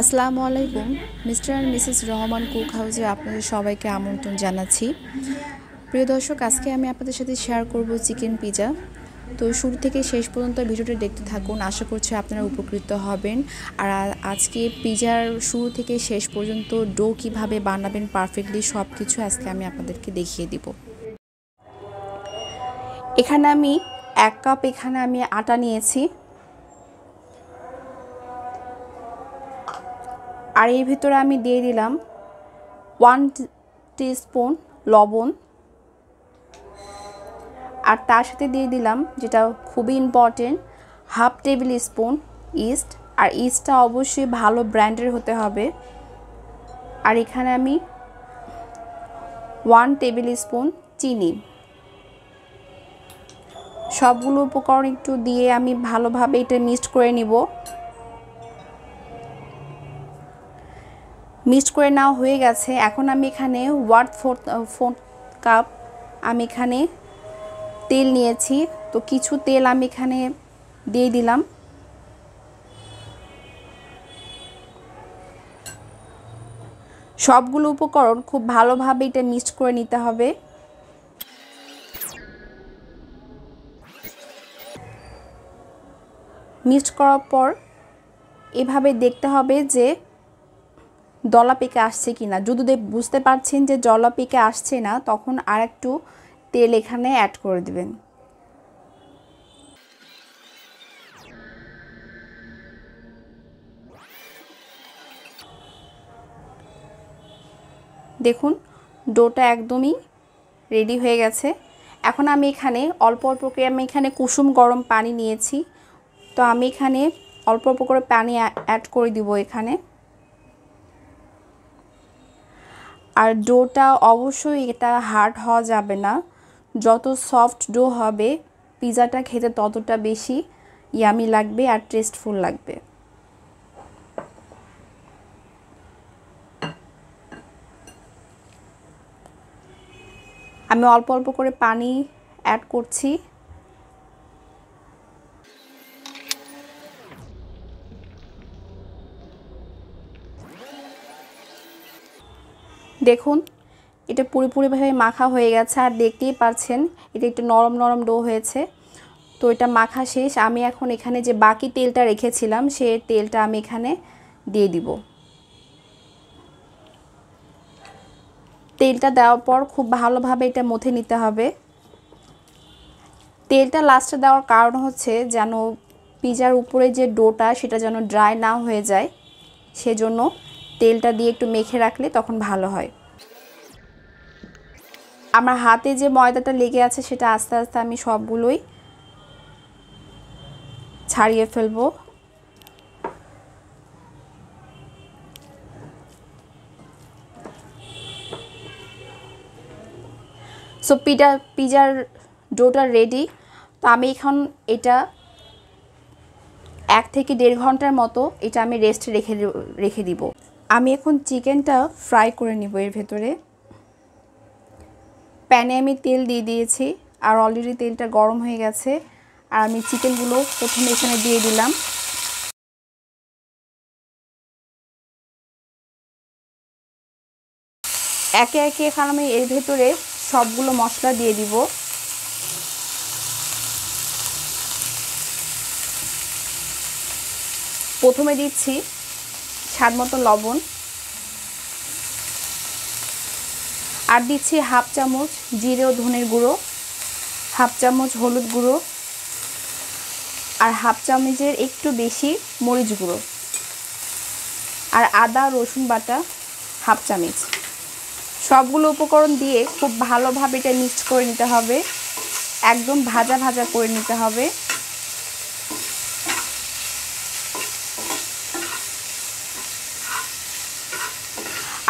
আসসালামু আলাইকুম। Mister and Mrs Rahman cook হাউসে আপনাদের সবাইকে আমন্ত্রণ জানাচ্ছি। প্রিয় দর্শক, আজকে আমি আপনাদের সাথে শেয়ার করব চিকেন পিৎজা। তো শুরু থেকে শেষ পর্যন্ত ভিডিওটা দেখতে থাকুন, আশা করছি আপনারা উপকৃত হবেন। আর আজকে পিৎজার শুরু থেকে শেষ পর্যন্ত ডো কিভাবে বানাবেন পারফেক্টলি সব কিছু আজকে আমি আপনাদেরকে দেখিয়ে দিব। এখানে আমি 1 কাপ আটা নিয়েছি, আর এর ভিতরে আমি দিয়ে দিলাম 1 টিস্পুন লবণ, আর তার সাথে দিয়ে দিলাম, যেটা খুবই ইম্পর্টেন্ট, 1/2 টেবিল স্পুন ইস্ট। আর ইস্টটা অবশ্যই ভালো ব্র্যান্ডের হতে হবে। আর এখানে আমি 1 টেবিল স্পুন চিনি। সবগুলো উপকরণ একটু দিয়ে আমি ভালোভাবে এটা মিক্সড করে নিব। মিক্সড করে নেওয়া হয়ে গেছে। এখন আমি এখানে 1/4 কাপ আমি এখানে তেল নিয়েছি। তো কিছু তেল আমি এখানে দিয়ে দিলাম। সবগুলো উপকরণ খুব ভালোভাবে এটা মিক্সড করে নিতে হবে। মিক্সড করার পর এভাবে দেখতে হবে যে দলা পেকে আসছে কিনা। যদি বুঝতে পারছেন যে দলা পেকে আসছে না, তখন আর একটু তেল এখানে অ্যাড করে দিবেন। দেখুন ডোটা একদমই রেডি হয়ে গেছে। এখন আমি এখানে অল্প অল্প করে কুসুম গরম পানি নিয়েছি। তো আমি এখানে অল্প অল্প করে পানি অ্যাড করে দিব এখানে। আর ডোটা অবশ্যই এটা হার্ড হওয়া যাবে না। যত সফট ডো হবে পিৎজাটা খেতে ততটা বেশি ইয়ামি লাগবে আর টেস্টফুল লাগবে। আমি অল্প অল্প করে পানি অ্যাড করছি। দেখুন এটা পুরোপুরিভাবে মাখা হয়ে গেছে, আর দেখতেই পাচ্ছেন এটা একটু নরম নরম ডো হয়েছে। তো এটা মাখা শেষ। আমি এখন এখানে যে বাকি তেলটা রেখেছিলাম সেই তেলটা আমি এখানে দিয়ে দিব। তেলটা দেওয়ার পর খুব ভালোভাবে এটা মথে নিতে হবে। তেলটা লাস্টে দেওয়ার কারণ হচ্ছে যেন পিৎজার উপরে যে ডোটা সেটা যেন ড্রাই না হয়ে যায়, সেজন্য তেলটা দিয়ে একটু মেখে রাখলে তখন ভালো হয়। আমার হাতে যে ময়দাটা লেগে আছে সেটা আস্তে আস্তে আমি সবগুলোই ছাড়িয়ে ফেলবো। সো পিৎজার ডোটা রেডি। তো আমি এখন এটা 1 থেকে 1.5 ঘন্টার মতো এটা আমি রেস্টে রেখে দিব। আমি এখন চিকেনটা ফ্রাই করে নিব। এর ভেতরে প্যানে আমি তেল দিয়ে দিয়েছি, আর অলরেডি তেলটা গরম হয়ে গেছে। আর আমি চিকেনগুলো প্রথমে এখানে দিয়ে দিলাম। একে একে এখন আমি এর ভেতরে সবগুলো মশলা দিয়ে দিব। প্রথমে দিচ্ছি স্বাদ মতো লবণ, আর দিচ্ছি 1/2 চামচ জিরে ও ধনের গুঁড়ো, 1/2 চামচ হলুদ গুঁড়ো, আর 1/2 চামচের একটু বেশি মরিচ গুঁড়ো, আর আদা রসুন বাটা 1/2 চামচ। সবগুলো উপকরণ দিয়ে খুব ভালোভাবে এটা মিক্স করে নিতে হবে। একদম ভাজা ভাজা করে নিতে হবে।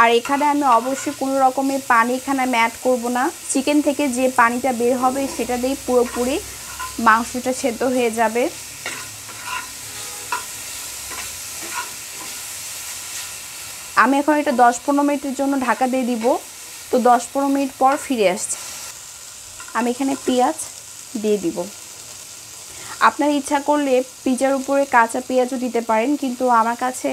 আর এখানে আমি অবশ্যই কোনো রকমের পানি এখানে আমি অ্যাড করবো না। চিকেন থেকে যে পানিটা বের হবে সেটা দিয়েই পুরোপুরি মাংসটা সেদ্ধ হয়ে যাবে। আমি এখন এটা 10-15 মিনিটের জন্য ঢাকা দিয়ে দিব। তো 10-15 মিনিট পর ফিরে আসছি। আমি এখানে পেঁয়াজ দিয়ে দিব। আপনার ইচ্ছা করলে পিৎজার উপরে কাঁচা পেঁয়াজও দিতে পারেন, কিন্তু আমার কাছে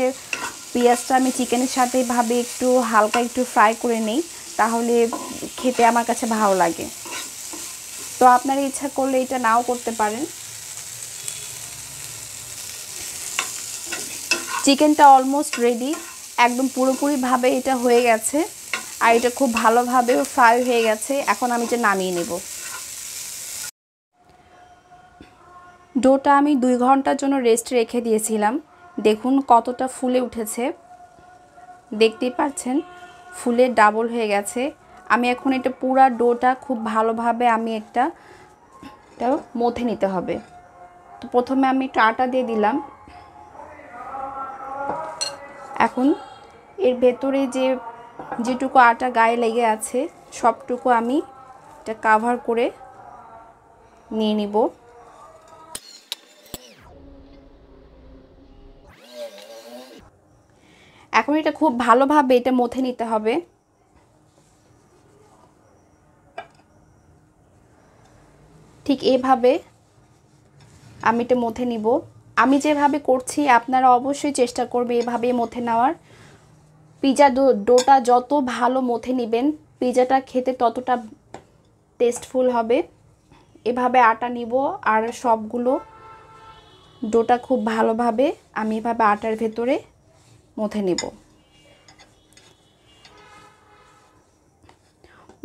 পেঁয়াজটা আমি চিকেনের সাথে ভাবে একটু হালকা একটু ফ্রাই করে নেই, তাহলে খেতে আমার কাছে ভালো লাগে। তো আপনারা ইচ্ছা করলে এটা নাও করতে পারেন। চিকেনটা অলমোস্ট রেডি, একদম পুরোপুরিভাবে এটা হয়ে গেছে আর এটা খুব ভালোভাবে ফ্রাই হয়ে গেছে। এখন আমি এটা নামিয়ে নেব। ডোটা আমি 2 ঘন্টার জন্য রেস্ট রেখে দিয়েছিলাম। দেখুন কতটা ফুলে উঠেছে, দেখতেই পাচ্ছেন ফুলে ডাবল হয়ে গেছে। আমি এখন এটা পুরা ডোটা খুব ভালোভাবে আমি এটা মথে নিতে হবে। তো প্রথমে আমি একটু আটা দিয়ে দিলাম। এখন এর ভেতরে যেটুকু আটা গায়ে লেগে আছে সবটুকু আমি এটা কাভার করে নিয়ে নিব। এখন এটা খুব ভালোভাবে এটা মথে নিতে হবে। ঠিক এইভাবে আমি এটা মথে নিব। আমি যেভাবে করছি আপনারা অবশ্যই চেষ্টা করবে এভাবে মথে নেওয়ার। পিৎজা ডোটা যত ভালো মথে নেবেন পিৎজাটা খেতে ততটা টেস্টফুল হবে। এভাবে আটা নিব আর সবগুলো ডোটা খুব ভালোভাবে আমি এভাবে আটার ভেতরে মথে নেব।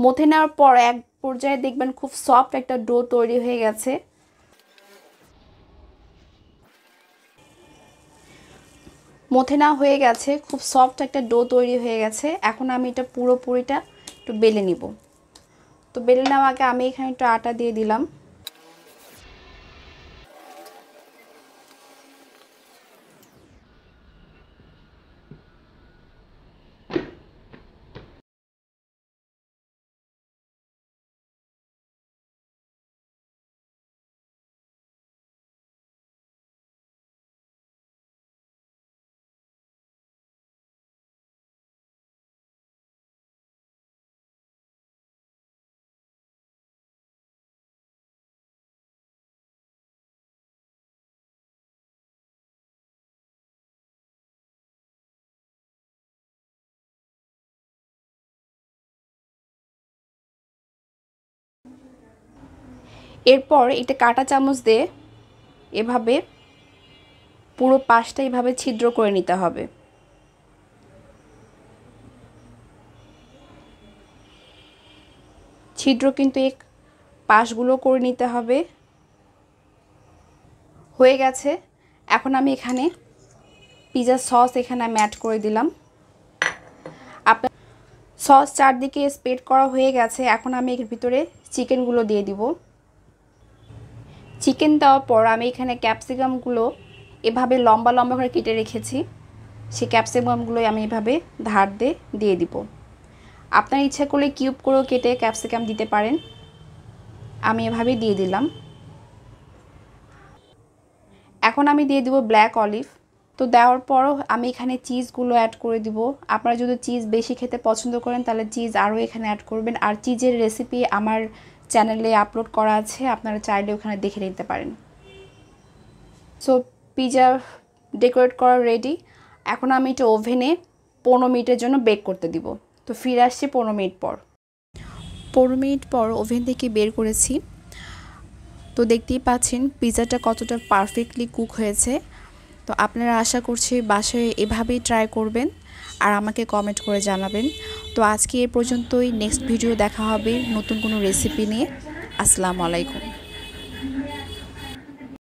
মথে নেওয়ার পর এক পর্যায়ে দেখবেন খুব সফট একটা ডো তৈরি হয়ে গেছে। মথে নেওয়া হয়ে গেছে, খুব সফট একটা ডো তৈরি হয়ে গেছে। এখন আমি এটা পুরোপুরিটা একটু বেলে নিব। তো বেলে নেওয়ার আগে আমি এখানে একটু আটা দিয়ে দিলাম। এরপর এটা কাঁটা চামচ দিয়ে এভাবে পুরো পাশটা এভাবে ছিদ্র করে নিতে হবে। ছিদ্র কিন্তু এক পাশগুলো করে নিতে হবে। হয়ে গেছে। এখন আমি এখানে পিৎজা সস এখানে আমি অ্যাড করে দিলাম। আপনার সস চারদিকে স্প্রেড করা হয়ে গেছে। এখন আমি এর ভিতরে চিকেনগুলো দিয়ে দিব। চিকেন দেওয়ার পর আমি এখানে ক্যাপসিকামগুলো এভাবে লম্বা লম্বা করে কেটে রেখেছি, সেই ক্যাপসিকামগুলো আমি এভাবে ধার দিয়ে দিব। আপনার ইচ্ছা করলে কিউব করেও কেটে ক্যাপসিকাম দিতে পারেন। আমি এভাবে দিয়ে দিলাম। এখন আমি দিয়ে দিব ব্ল্যাক অলিভ। তো দেওয়ার পরও আমি এখানে চিজগুলো অ্যাড করে দিব। আপনারা যদি চিজ বেশি খেতে পছন্দ করেন তাহলে চিজ আরও এখানে অ্যাড করবেন। আর চিজের রেসিপি আমার চ্যানেলে আপলোড করা আছে, আপনারা চাইলে ওখানে দেখে নিতে পারেন। সো পিৎজা ডেকোরেট করা রেডি। এখন আমি এটা ওভেনে 15 মিনিটের জন্য বেক করতে দিব। তো ফিরে আসছি 15 মিনিট পর। 15 মিনিট পর ওভেন থেকে বের করেছি। তো দেখতেই পাচ্ছেন পিৎজাটা কতটা পারফেক্টলি কুক হয়েছে। তো আপনারা আশা করছি বাসায় এভাবেই ট্রাই করবেন আর আমাকে কমেন্ট করে জানাবেন। তো আজকে এ পর্যন্তই। নেক্সট ভিডিও দেখা হবে নতুন কোনো রেসিপি নিয়ে। আসসালামু আলাইকুম।